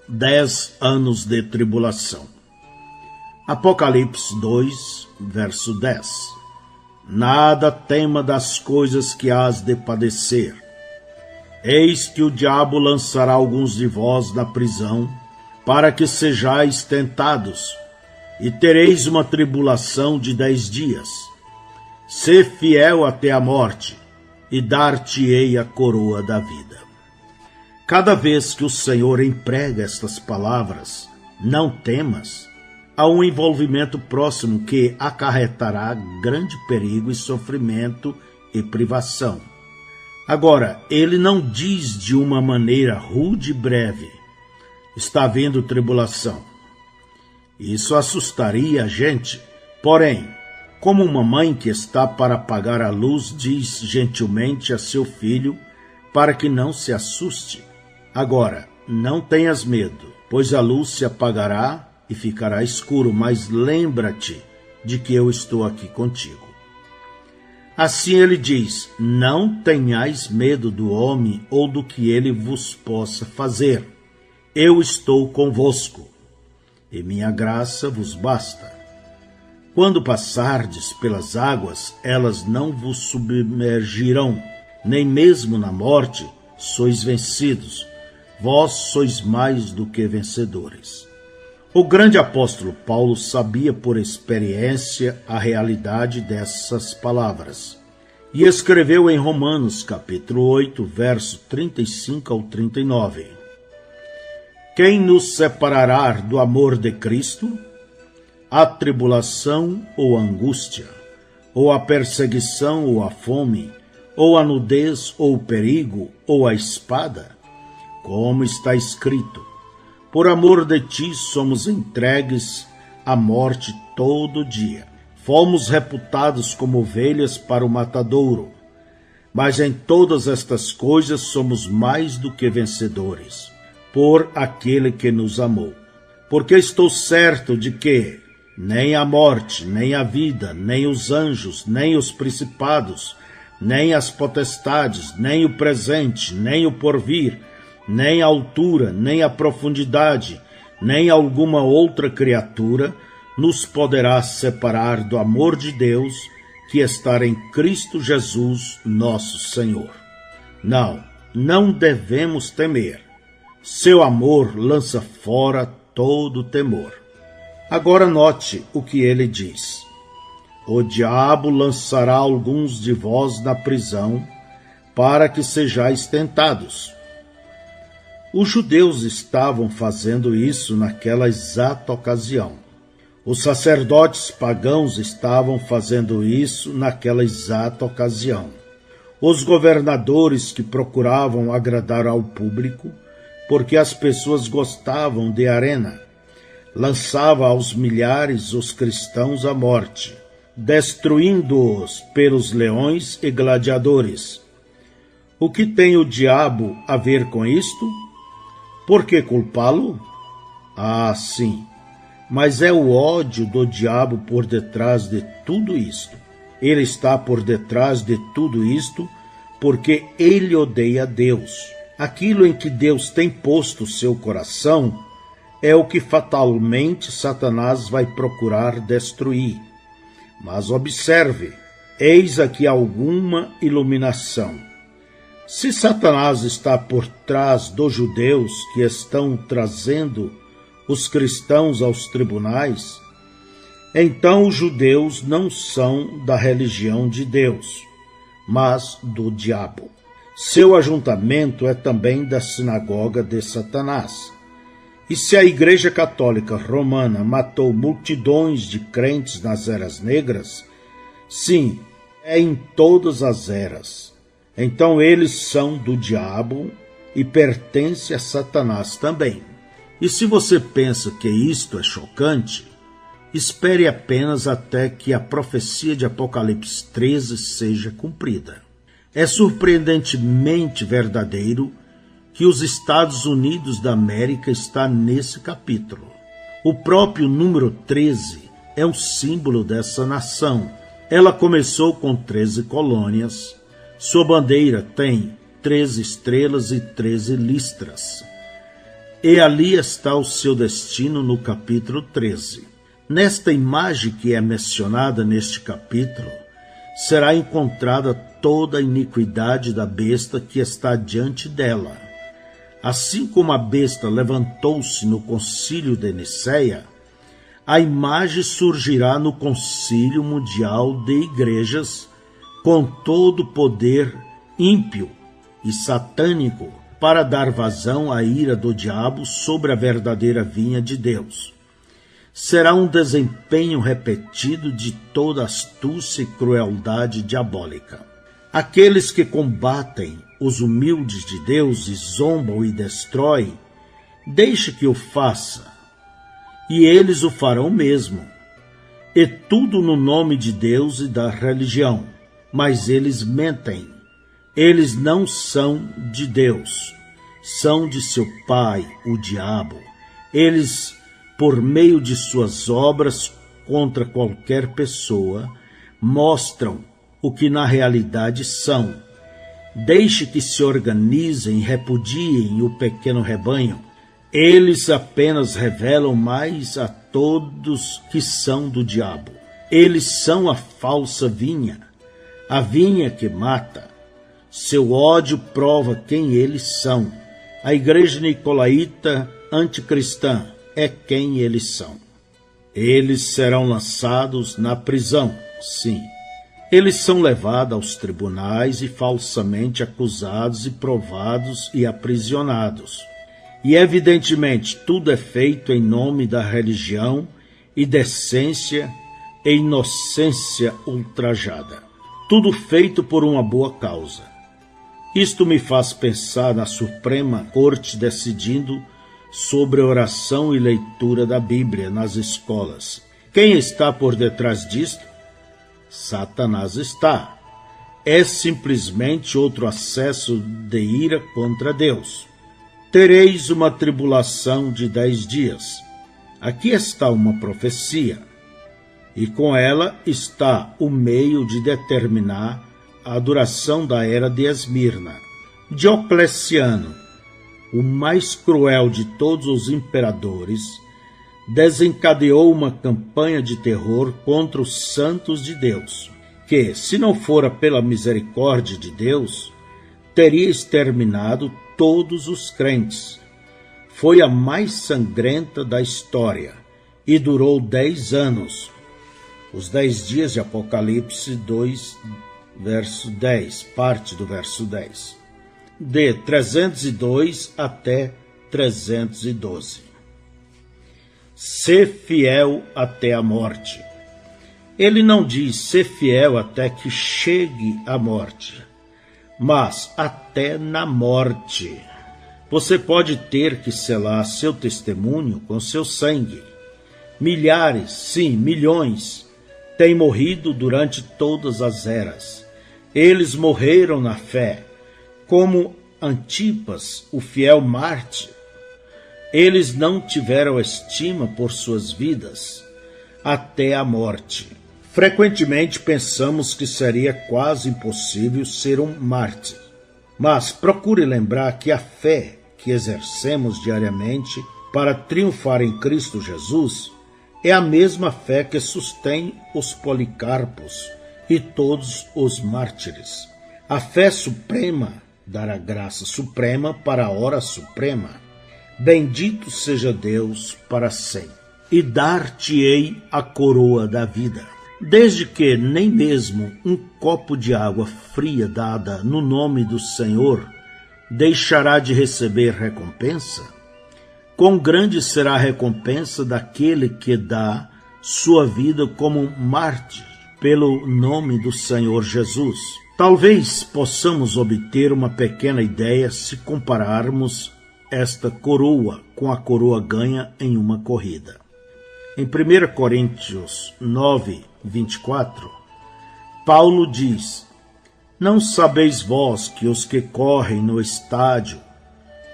10 anos de tribulação. Apocalipse 2, verso 10. Nada tema das coisas que hás de padecer. Eis que o diabo lançará alguns de vós na prisão, para que sejais tentados, e tereis uma tribulação de 10 dias. Sê fiel até a morte, e dar-te-ei a coroa da vida. Cada vez que o Senhor emprega estas palavras, não temas, há um envolvimento próximo que acarretará grande perigo e sofrimento e privação. Agora, ele não diz de uma maneira rude e breve: está havendo tribulação. Isso assustaria a gente, porém, como uma mãe que está para apagar a luz diz gentilmente a seu filho para que não se assuste: agora, não tenhas medo, pois a luz se apagará e ficará escuro, mas lembra-te de que eu estou aqui contigo. Assim ele diz: não tenhais medo do homem ou do que ele vos possa fazer. Eu estou convosco, e minha graça vos basta. Quando passardes pelas águas, elas não vos submergirão, nem mesmo na morte sois vencidos. Vós sois mais do que vencedores. O grande apóstolo Paulo sabia por experiência a realidade dessas palavras e escreveu em Romanos capítulo 8, verso 35 ao 39. Quem nos separará do amor de Cristo? A tribulação ou a angústia, ou a perseguição ou a fome, ou a nudez ou o perigo, ou a espada? Como está escrito: por amor de ti somos entregues à morte todo dia. Fomos reputados como ovelhas para o matadouro. Mas em todas estas coisas somos mais do que vencedores, por aquele que nos amou. Porque estou certo de que nem a morte, nem a vida, nem os anjos, nem os principados, nem as potestades, nem o presente, nem o porvir, nem a altura, nem a profundidade, nem alguma outra criatura nos poderá separar do amor de Deus que está em Cristo Jesus, nosso Senhor. Não devemos temer. Seu amor lança fora todo temor. Agora note o que ele diz: o diabo lançará alguns de vós na prisão, para que sejais tentados. Os judeus estavam fazendo isso naquela exata ocasião. Os sacerdotes pagãos estavam fazendo isso naquela exata ocasião. Os governadores que procuravam agradar ao público, porque as pessoas gostavam de arena, lançava aos milhares os cristãos à morte, destruindo-os pelos leões e gladiadores. O que tem o diabo a ver com isto? Por que culpá-lo? Sim, mas é o ódio do diabo por detrás de tudo isto. Ele está por detrás de tudo isto porque ele odeia Deus. Aquilo em que Deus tem posto seu coração é o que fatalmente Satanás vai procurar destruir. Mas observe, eis aqui alguma iluminação. Se Satanás está por trás dos judeus que estão trazendo os cristãos aos tribunais, então os judeus não são da religião de Deus, mas do diabo. Seu ajuntamento é também da sinagoga de Satanás. E se a Igreja Católica Romana matou multidões de crentes nas eras negras, sim, é em todas as eras. Então eles são do diabo e pertencem a Satanás também. E se você pensa que isto é chocante, espere apenas até que a profecia de Apocalipse 13 seja cumprida. É surpreendentemente verdadeiro que os Estados Unidos da América está nesse capítulo. O próprio número 13 é um símbolo dessa nação. Ela começou com 13 colônias. Sua bandeira tem 13 estrelas e 13 listras. e ali está o seu destino no capítulo 13. Nesta imagem que é mencionada neste capítulo, será encontrada toda a iniquidade da besta que está diante dela. Assim como a besta levantou-se no concílio de Niceia, a imagem surgirá no concílio mundial de igrejas com todo o poder ímpio e satânico para dar vazão à ira do diabo sobre a verdadeira vinha de Deus. Será um desempenho repetido de toda astúcia e crueldade diabólica. Aqueles que combatem os humildes de Deus e zombam e destroem, deixe que o faça, e eles o farão mesmo. E tudo no nome de Deus e da religião. Mas eles mentem. Eles não são de Deus. São de seu pai, o diabo. Eles, por meio de suas obras contra qualquer pessoa, mostram o que na realidade são. Deixe que se organizem e repudiem o pequeno rebanho. Eles apenas revelam mais a todos que são do diabo. Eles são a falsa vinha, a vinha que mata. Seu ódio prova quem eles são. A igreja nicolaíta anticristã é quem eles são. Eles serão lançados na prisão, sim. Eles são levados aos tribunais e falsamente acusados e provados e aprisionados. E, evidentemente, tudo é feito em nome da religião e decência e inocência ultrajada. Tudo feito por uma boa causa. Isto me faz pensar na Suprema Corte decidindo sobre oração e leitura da Bíblia nas escolas. Quem está por detrás disto? Satanás está. É simplesmente outro acesso de ira contra Deus. Tereis uma tribulação de 10 dias. Aqui está uma profecia, e com ela está o meio de determinar a duração da era de Esmirna. Diocleciano, o mais cruel de todos os imperadores, desencadeou uma campanha de terror contra os santos de Deus, que, se não fora pela misericórdia de Deus, teria exterminado todos os crentes. Foi a mais sangrenta da história e durou 10 anos. Os 10 dias de Apocalipse 2, verso 10, parte do verso 10. De 302 até 312. Ser fiel até a morte. Ele não diz ser fiel até que chegue a morte, mas até na morte. Você pode ter que selar seu testemunho com seu sangue. Milhares, sim, milhões, têm morrido durante todas as eras. Eles morreram na fé, como Antipas, o fiel mártir. Eles não tiveram estima por suas vidas até a morte. Frequentemente pensamos que seria quase impossível ser um mártir. Mas procure lembrar que a fé que exercemos diariamente para triunfar em Cristo Jesus é a mesma fé que sustém os Policarpos e todos os mártires. A fé suprema dará graça suprema para a hora suprema. Bendito seja Deus para sempre. E dar-te-ei a coroa da vida. Desde que nem mesmo um copo de água fria dada no nome do Senhor deixará de receber recompensa, quão grande será a recompensa daquele que dá sua vida como um mártir pelo nome do Senhor Jesus. Talvez possamos obter uma pequena ideia se compararmos esta coroa com a coroa ganha em uma corrida. Em 1 Coríntios 9, 24, Paulo diz: Não sabeis vós que os que correm no estádio,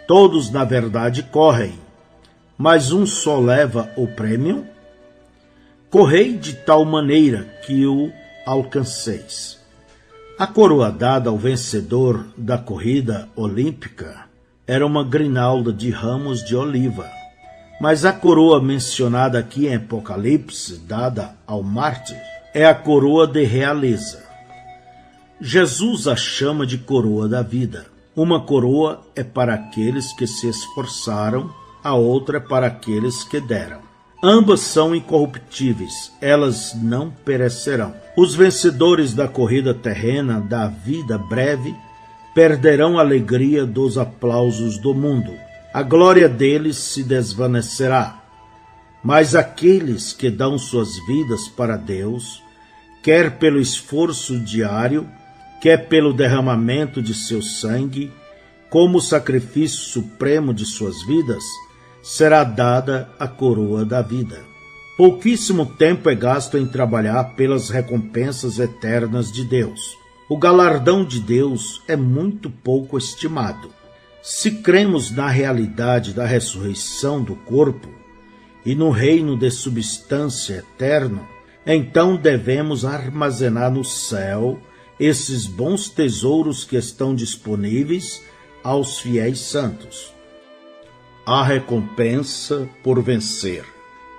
todos na verdade correm, mas um só leva o prêmio? Correi de tal maneira que o alcanceis. A coroa dada ao vencedor da corrida olímpica era uma grinalda de ramos de oliva. Mas a coroa mencionada aqui em Apocalipse, dada ao mártir, é a coroa de realeza. Jesus a chama de coroa da vida. Uma coroa é para aqueles que se esforçaram, a outra é para aqueles que deram. Ambas são incorruptíveis, elas não perecerão. Os vencedores da corrida terrena da vida breve perderão a alegria dos aplausos do mundo. A glória deles se desvanecerá. Mas aqueles que dão suas vidas para Deus, quer pelo esforço diário, quer pelo derramamento de seu sangue, como sacrifício supremo de suas vidas, será dada a coroa da vida. Pouquíssimo tempo é gasto em trabalhar pelas recompensas eternas de Deus. O galardão de Deus é muito pouco estimado. Se cremos na realidade da ressurreição do corpo e no reino de substância eterno, então devemos armazenar no céu esses bons tesouros que estão disponíveis aos fiéis santos. A recompensa por vencer.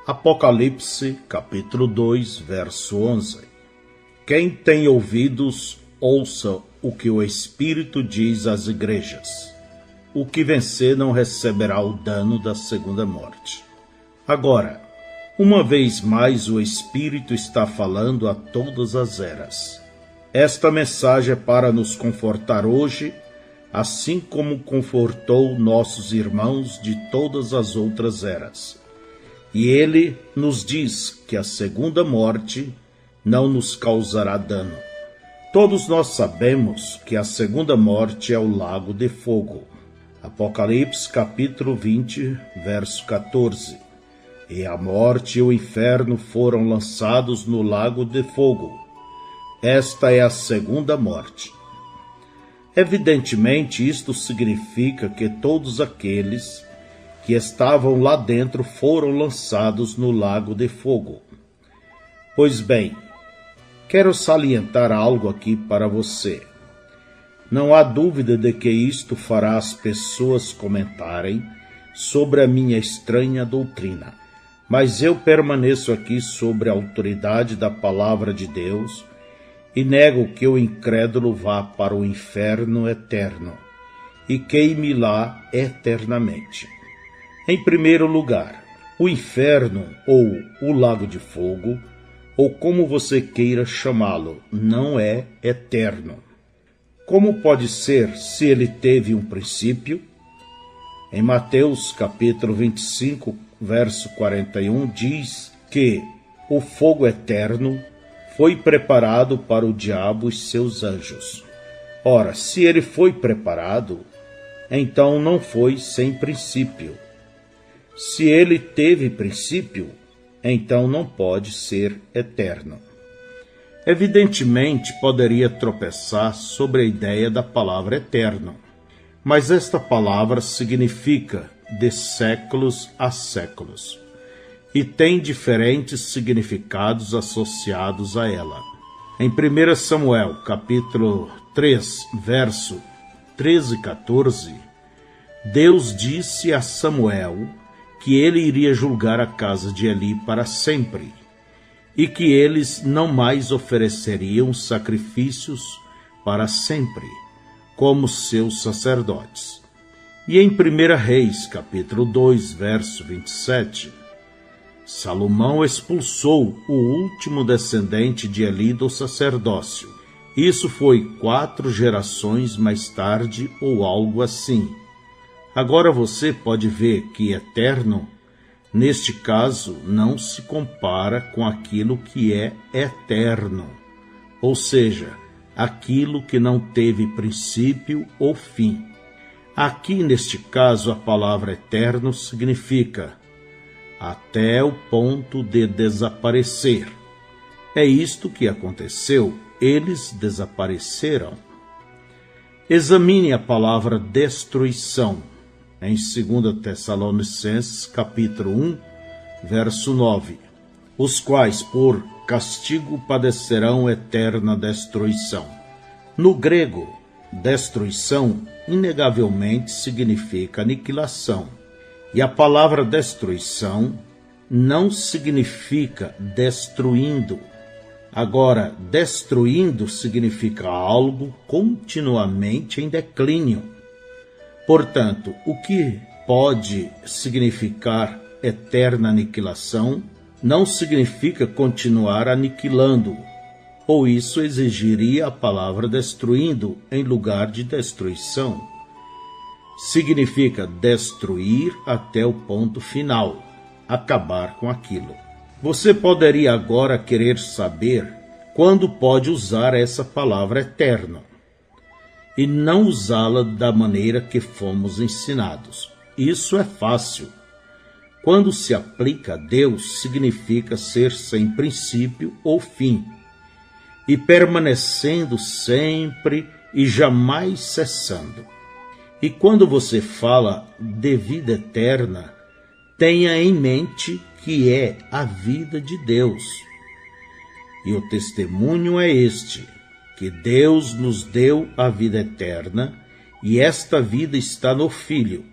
Apocalipse, capítulo 2, verso 11. Quem tem ouvidos, ouça o que o Espírito diz às igrejas. O que vencer não receberá o dano da segunda morte. Agora, uma vez mais o Espírito está falando a todas as eras. Esta mensagem é para nos confortar hoje, assim como confortou nossos irmãos de todas as outras eras. E ele nos diz que a segunda morte não nos causará dano. Todos nós sabemos que a segunda morte é o lago de fogo. Apocalipse capítulo 20, verso 14. E a morte e o inferno foram lançados no lago de fogo. Esta é a segunda morte. Evidentemente, isto significa que todos aqueles que estavam lá dentro foram lançados no lago de fogo. Pois bem, quero salientar algo aqui para você. Não há dúvida de que isto fará as pessoas comentarem sobre a minha estranha doutrina, mas eu permaneço aqui sobre a autoridade da palavra de Deus e nego que o incrédulo vá para o inferno eterno e queime lá eternamente. Em primeiro lugar, o inferno ou o lago de fogo, ou como você queira chamá-lo, não é eterno. Como pode ser se ele teve um princípio? Em Mateus capítulo 25, verso 41, diz que o fogo eterno foi preparado para o diabo e seus anjos. Ora, se ele foi preparado, então não foi sem princípio. Se ele teve princípio, então não pode ser eterno. Evidentemente, poderia tropeçar sobre a ideia da palavra eterno, mas esta palavra significa de séculos a séculos e tem diferentes significados associados a ela. Em 1 Samuel, capítulo 3, verso 13 e 14, Deus disse a Samuel que ele iria julgar a casa de Eli para sempre, e que eles não mais ofereceriam sacrifícios para sempre, como seus sacerdotes. E em 1 Reis, capítulo 2, verso 27, Salomão expulsou o último descendente de Eli do sacerdócio. Isso foi 4 gerações mais tarde ou algo assim. Agora você pode ver que eterno, neste caso, não se compara com aquilo que é eterno, ou seja, aquilo que não teve princípio ou fim. Aqui, neste caso, a palavra eterno significa até o ponto de desaparecer. É isto que aconteceu, eles desapareceram. Examine a palavra destruição em 2 Tessalonicenses, capítulo 1, verso 9, os quais por castigo padecerão eterna destruição. No grego, Destruição, inegavelmente, significa aniquilação. E a palavra destruição não significa destruindo. Agora, destruindo significa algo continuamente em declínio. Portanto, o que pode significar eterna aniquilação não significa continuar aniquilando, ou isso exigiria a palavra destruindo em lugar de destruição. Significa destruir até o ponto final, acabar com aquilo. Você poderia agora querer saber quando pode usar essa palavra eterno e não usá-la da maneira que fomos ensinados. Isso é fácil. Quando se aplica a Deus, significa ser sem princípio ou fim, e permanecendo sempre e jamais cessando. E quando você fala de vida eterna, tenha em mente que é a vida de Deus. E o testemunho é este, que Deus nos deu a vida eterna, e esta vida está no Filho.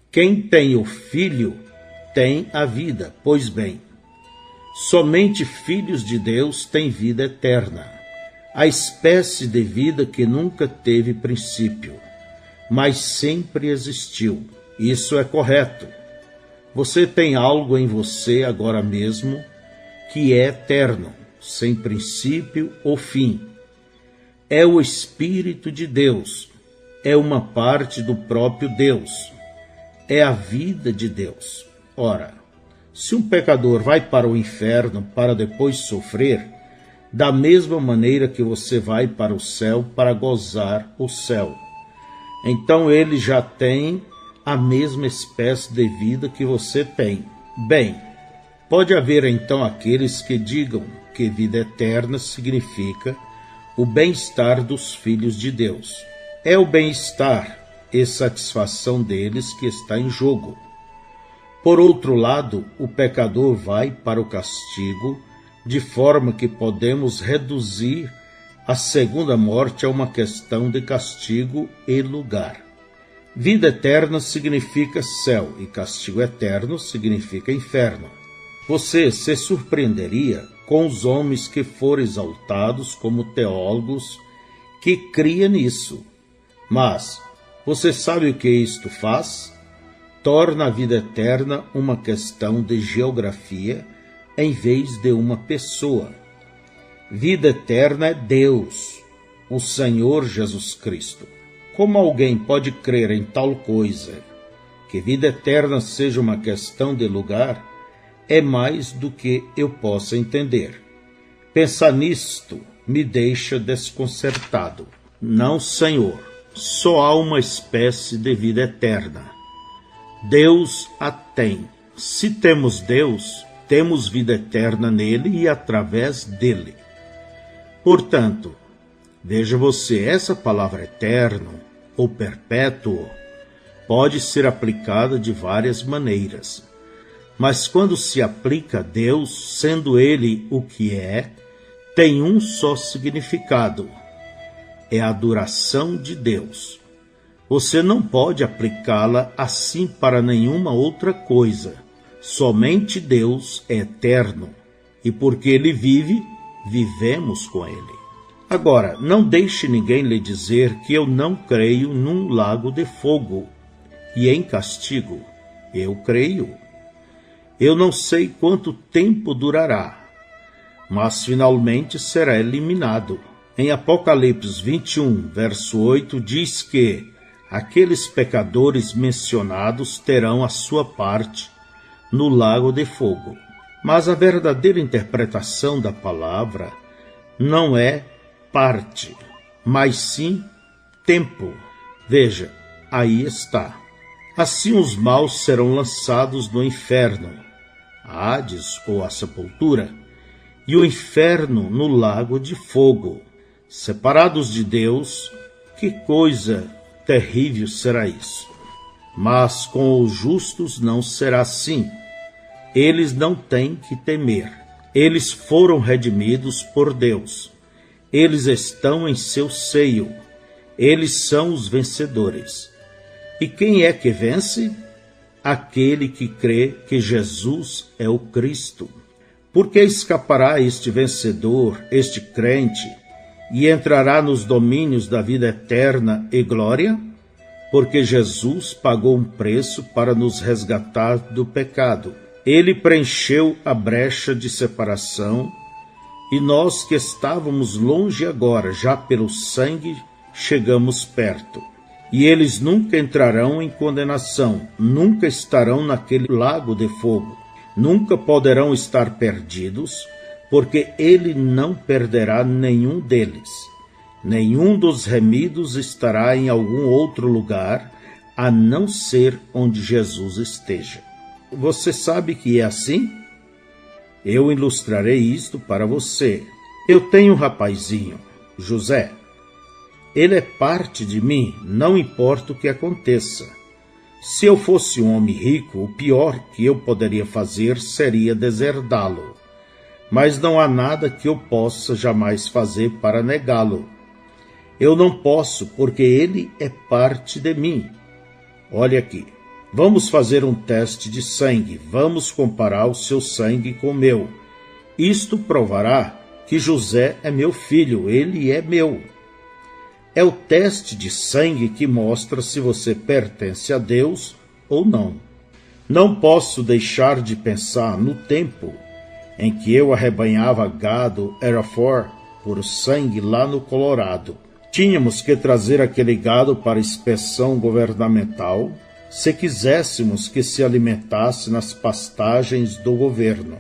Quem tem o Filho tem a vida. Pois bem, somente filhos de Deus têm vida eterna, a espécie de vida que nunca teve princípio, mas sempre existiu. Isso é correto. Você tem algo em você agora mesmo que é eterno, sem princípio ou fim. É o Espírito de Deus, é uma parte do próprio Deus, é a vida de Deus. Ora, se um pecador vai para o inferno para depois sofrer, da mesma maneira que você vai para o céu para gozar o céu, então ele já tem a mesma espécie de vida que você tem. Bem, pode haver então aqueles que digam que vida eterna significa o bem-estar dos filhos de Deus. É o bem-estar e satisfação deles que está em jogo. Por outro lado, o pecador vai para o castigo, de forma que podemos reduzir a segunda morte a uma questão de castigo e lugar. Vida eterna significa céu e castigo eterno significa inferno. Você se surpreenderia com os homens que foram exaltados como teólogos que criam nisso. Mas você sabe o que isto faz? Torna a vida eterna uma questão de geografia em vez de uma pessoa. Vida eterna é Deus, o Senhor Jesus Cristo. Como alguém pode crer em tal coisa, que vida eterna seja uma questão de lugar, é mais do que eu possa entender. Pensar nisto me deixa desconcertado. Não, Senhor, só há uma espécie de vida eterna. Deus a tem. Se temos Deus, temos vida eterna nele e através dele. Portanto, veja você, essa palavra eterno ou perpétuo pode ser aplicada de várias maneiras. Mas quando se aplica a Deus, sendo ele o que é, tem um só significado: é a adoração de Deus. Você não pode aplicá-la assim para nenhuma outra coisa. Somente Deus é eterno, e porque Ele vive, vivemos com Ele. Agora, não deixe ninguém lhe dizer que eu não creio num lago de fogo e em castigo. Eu creio. Eu não sei quanto tempo durará, mas finalmente será eliminado. Em Apocalipse 21, verso 8, diz que aqueles pecadores mencionados terão a sua parte no lago de fogo. Mas a verdadeira interpretação da palavra não é parte, mas sim tempo. Veja, aí está. Assim os maus serão lançados no inferno, a Hades ou a sepultura, e o inferno no lago de fogo. Separados de Deus, que coisa terrível será isso! Mas com os justos não será assim. Eles não têm que temer. Eles foram redimidos por Deus. Eles estão em seu seio. Eles são os vencedores. E quem é que vence? Aquele que crê que Jesus é o Cristo. Por que escapará este vencedor, este crente, e entrará nos domínios da vida eterna e glória? Porque Jesus pagou um preço para nos resgatar do pecado. Ele preencheu a brecha de separação, e nós que estávamos longe agora, já pelo sangue, chegamos perto. E eles nunca entrarão em condenação, nunca estarão naquele lago de fogo, nunca poderão estar perdidos, porque ele não perderá nenhum deles. Nenhum dos remidos estará em algum outro lugar, a não ser onde Jesus esteja. Você sabe que é assim? Eu ilustrarei isto para você. Eu tenho um rapazinho, José. Ele é parte de mim, não importa o que aconteça. Se eu fosse um homem rico, o pior que eu poderia fazer seria deserdá-lo. Mas não há nada que eu possa jamais fazer para negá-lo. Eu não posso, porque ele é parte de mim. Olha aqui, vamos fazer um teste de sangue, vamos comparar o seu sangue com o meu. Isto provará que José é meu filho, ele é meu. É o teste de sangue que mostra se você pertence a Deus ou não. Não posso deixar de pensar no tempo em que eu arrebanhava gado Hereford por sangue lá no Colorado. Tínhamos que trazer aquele gado para inspeção governamental se quiséssemos que se alimentasse nas pastagens do governo.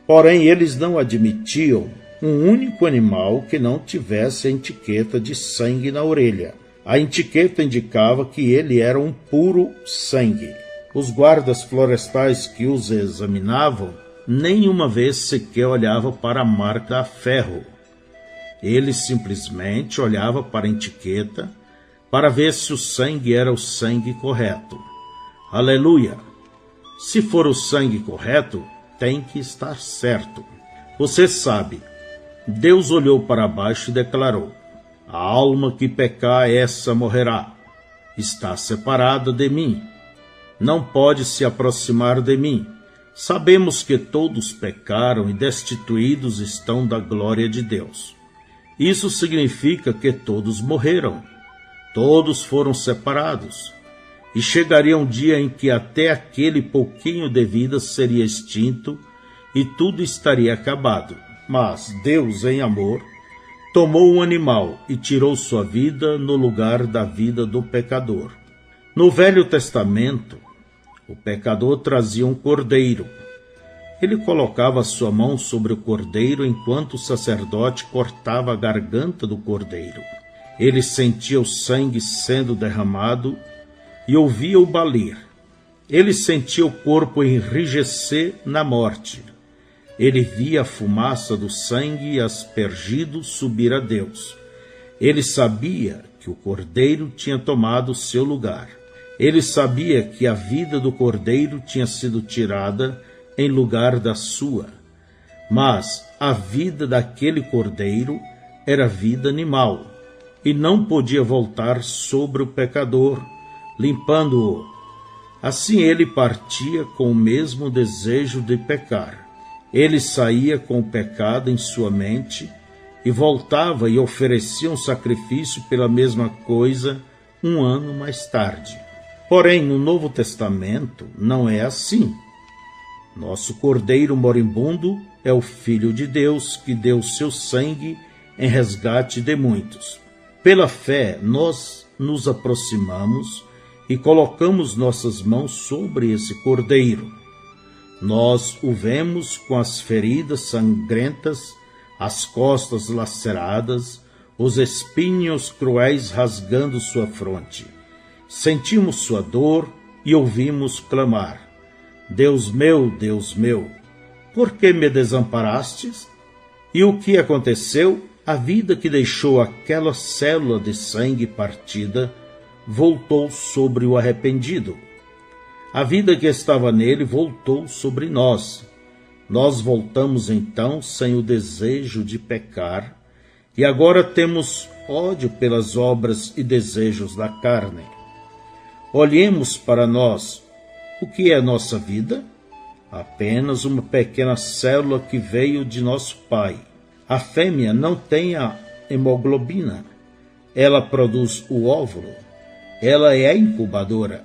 Porém, eles não admitiam um único animal que não tivesse a etiqueta de sangue na orelha. A etiqueta indicava que ele era um puro sangue. Os guardas florestais que os examinavam nenhuma vez sequer olhavam para a marca a ferro. Eles simplesmente olhavam para a etiqueta para ver se o sangue era o sangue correto. Aleluia! Se for o sangue correto, tem que estar certo. Você sabe, Deus olhou para baixo e declarou: a alma que pecar, essa morrerá. Está separada de mim. Não pode se aproximar de mim. Sabemos que todos pecaram e destituídos estão da glória de Deus. Isso significa que todos morreram. Todos foram separados. E chegaria um dia em que até aquele pouquinho de vida seria extinto e tudo estaria acabado. Mas Deus, em amor, tomou um animal e tirou sua vida no lugar da vida do pecador. No Velho Testamento, o pecador trazia um cordeiro. Ele colocava sua mão sobre o cordeiro enquanto o sacerdote cortava a garganta do cordeiro. Ele sentia o sangue sendo derramado e ouvia o balir. Ele sentia o corpo enrijecer na morte. Ele via a fumaça do sangue aspergido subir a Deus. Ele sabia que o cordeiro tinha tomado seu lugar. Ele sabia que a vida do cordeiro tinha sido tirada em lugar da sua. Mas a vida daquele cordeiro era vida animal e não podia voltar sobre o pecador, limpando-o. Assim ele partia com o mesmo desejo de pecar. Ele saía com o pecado em sua mente e voltava e oferecia um sacrifício pela mesma coisa um ano mais tarde. Porém, no Novo Testamento não é assim. Nosso cordeiro moribundo é o Filho de Deus que deu seu sangue em resgate de muitos. Pela fé, nós nos aproximamos e colocamos nossas mãos sobre esse cordeiro. Nós o vemos com as feridas sangrentas, as costas laceradas, os espinhos cruéis rasgando sua fronte. Sentimos sua dor e ouvimos clamar: Deus meu, por que me desamparastes? E o que aconteceu? A vida que deixou aquela célula de sangue partida voltou sobre o arrependido. A vida que estava nele voltou sobre nós. Nós voltamos então sem o desejo de pecar e agora temos ódio pelas obras e desejos da carne. Olhemos para nós. O que é nossa vida? Apenas uma pequena célula que veio de nosso pai. A fêmea não tem a hemoglobina. Ela produz o óvulo. Ela é a incubadora.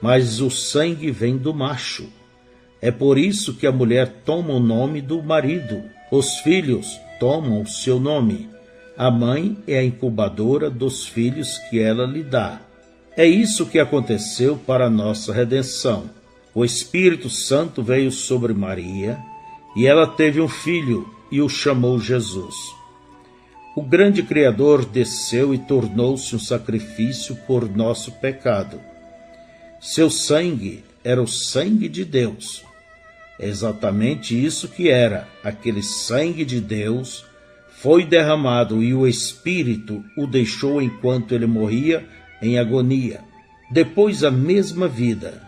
Mas o sangue vem do macho. É por isso que a mulher toma o nome do marido. Os filhos tomam o seu nome. A mãe é a incubadora dos filhos que ela lhe dá. É isso que aconteceu para a nossa redenção. O Espírito Santo veio sobre Maria e ela teve um filho e o chamou Jesus. O grande Criador desceu e tornou-se um sacrifício por nosso pecado. Seu sangue era o sangue de Deus. É exatamente isso que era. Aquele sangue de Deus foi derramado e o Espírito o deixou enquanto ele morria em agonia. Depois a mesma vida,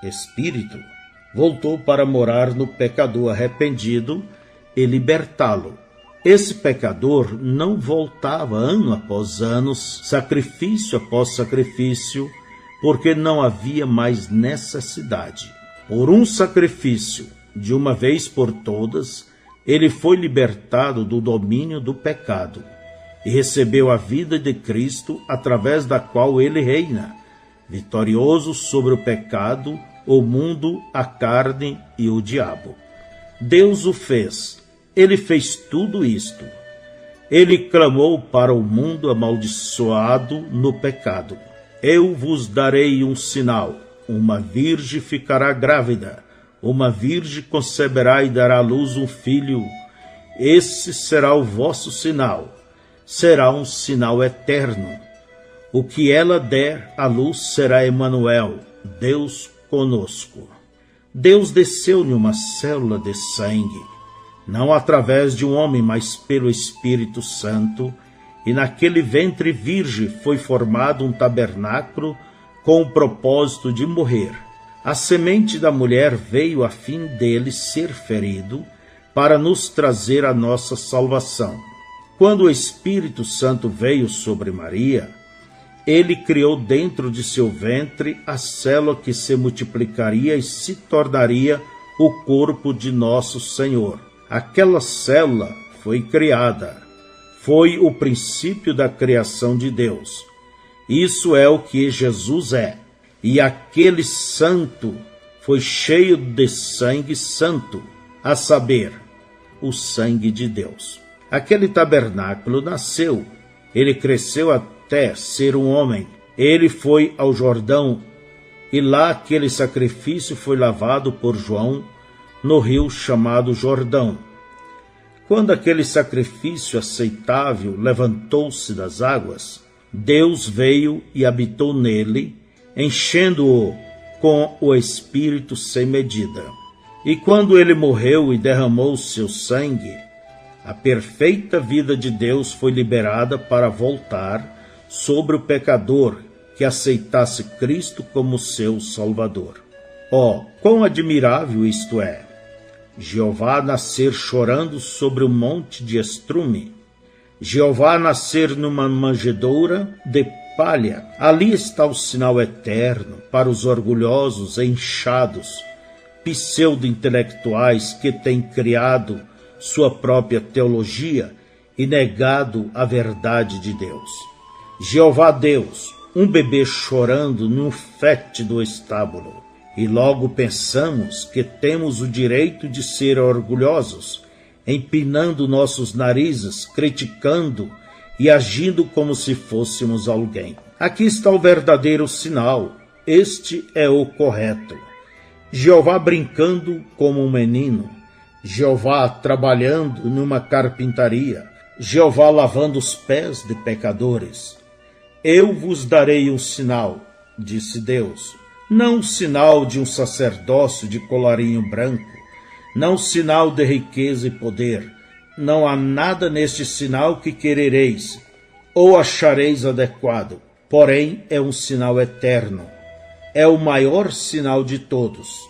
Espírito, voltou para morar no pecador arrependido e libertá-lo. Esse pecador não voltava ano após ano, sacrifício após sacrifício, porque não havia mais necessidade. Por um sacrifício, de uma vez por todas, ele foi libertado do domínio do pecado e recebeu a vida de Cristo, através da qual ele reina, vitorioso sobre o pecado, o mundo, a carne e o diabo. Deus o fez. Ele fez tudo isto. Ele clamou para o mundo amaldiçoado no pecado. Eu vos darei um sinal. Uma virgem ficará grávida. Uma virgem conceberá e dará à luz um filho. Esse será o vosso sinal. Será um sinal eterno. O que ela der à luz será Emanuel, Deus conosco. Deus desceu em uma célula de sangue, não através de um homem, mas pelo Espírito Santo, e naquele ventre virgem foi formado um tabernáculo com o propósito de morrer. A semente da mulher veio a fim dele ser ferido, para nos trazer a nossa salvação. Quando o Espírito Santo veio sobre Maria, ele criou dentro de seu ventre a célula que se multiplicaria e se tornaria o corpo de nosso Senhor. Aquela célula foi criada. Foi o princípio da criação de Deus. Isso é o que Jesus é. E aquele santo foi cheio de sangue santo, a saber, o sangue de Deus. Aquele tabernáculo nasceu. Ele cresceu até ser um homem. Ele foi ao Jordão e lá aquele sacrifício foi lavado por João no rio chamado Jordão. Quando aquele sacrifício aceitável levantou-se das águas, Deus veio e habitou nele, enchendo-o com o Espírito sem medida. E quando ele morreu e derramou seu sangue, a perfeita vida de Deus foi liberada para voltar sobre o pecador que aceitasse Cristo como seu Salvador. Oh, quão admirável isto é! Jeová nascer chorando sobre o monte de estrume. Jeová nascer numa manjedoura de palha. Ali está o sinal eterno para os orgulhosos e inchados, pseudo-intelectuais que têm criado sua própria teologia e negado a verdade de Deus. Jeová Deus, um bebê chorando num fétido estábulo. E logo pensamos que temos o direito de ser orgulhosos, empinando nossos narizes, criticando e agindo como se fôssemos alguém. Aqui está o verdadeiro sinal. Este é o correto. Jeová brincando como um menino. Jeová trabalhando numa carpintaria. Jeová lavando os pés de pecadores. Eu vos darei um sinal, disse Deus. Não um sinal de um sacerdócio de colarinho branco, não um sinal de riqueza e poder. Não há nada neste sinal que querereis ou achareis adequado, porém é um sinal eterno. É o maior sinal de todos.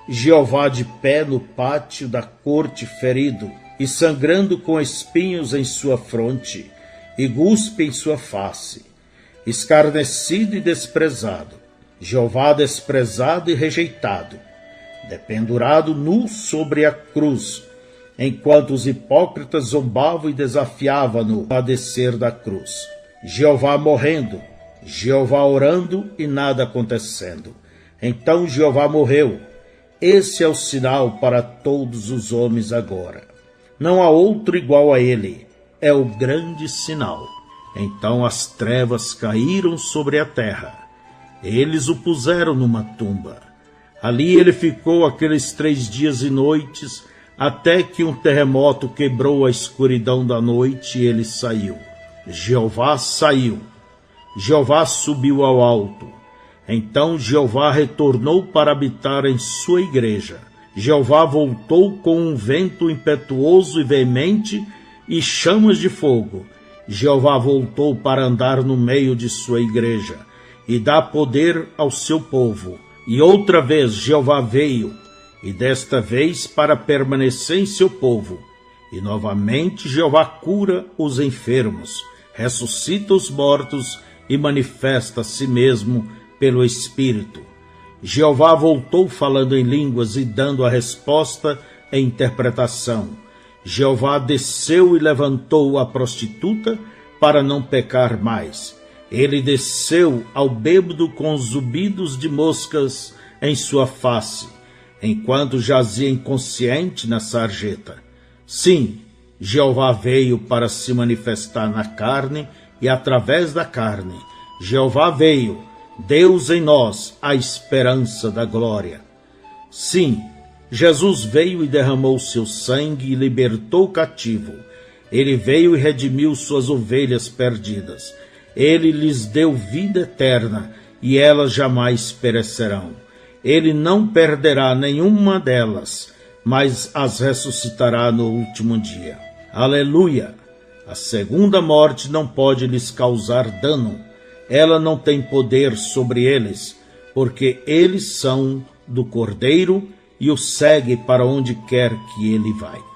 Jeová de pé no pátio da corte ferido e sangrando com espinhos em sua fronte e guspe em sua face. Escarnecido e desprezado, Jeová desprezado e rejeitado, dependurado nu sobre a cruz, enquanto os hipócritas zombavam e desafiavam-no a descer da cruz. Jeová morrendo, Jeová orando e nada acontecendo. Então Jeová morreu. Esse é o sinal para todos os homens agora. Não há outro igual a ele. É o grande sinal. Então as trevas caíram sobre a terra. Eles o puseram numa tumba. Ali ele ficou aqueles 3 dias e noites, até que um terremoto quebrou a escuridão da noite e ele saiu. Jeová saiu. Jeová subiu ao alto. Então Jeová retornou para habitar em sua igreja. Jeová voltou com um vento impetuoso e veemente e chamas de fogo. Jeová voltou para andar no meio de sua igreja e dá poder ao seu povo. E outra vez Jeová veio, e desta vez para permanecer em seu povo. E novamente Jeová cura os enfermos, ressuscita os mortos e manifesta a si mesmo pelo Espírito. Jeová voltou falando em línguas e dando a resposta em interpretação. Jeová desceu e levantou a prostituta para não pecar mais. Ele desceu ao bêbado com zumbidos de moscas em sua face, enquanto jazia inconsciente na sarjeta. Sim, Jeová veio para se manifestar na carne e através da carne. Jeová veio, Deus em nós, a esperança da glória. Sim, Jesus veio e derramou seu sangue e libertou o cativo. Ele veio e redimiu suas ovelhas perdidas. Ele lhes deu vida eterna e elas jamais perecerão. Ele não perderá nenhuma delas, mas as ressuscitará no último dia. Aleluia! A segunda morte não pode lhes causar dano. Ela não tem poder sobre eles, porque eles são do Cordeiro e o segue para onde quer que ele vai.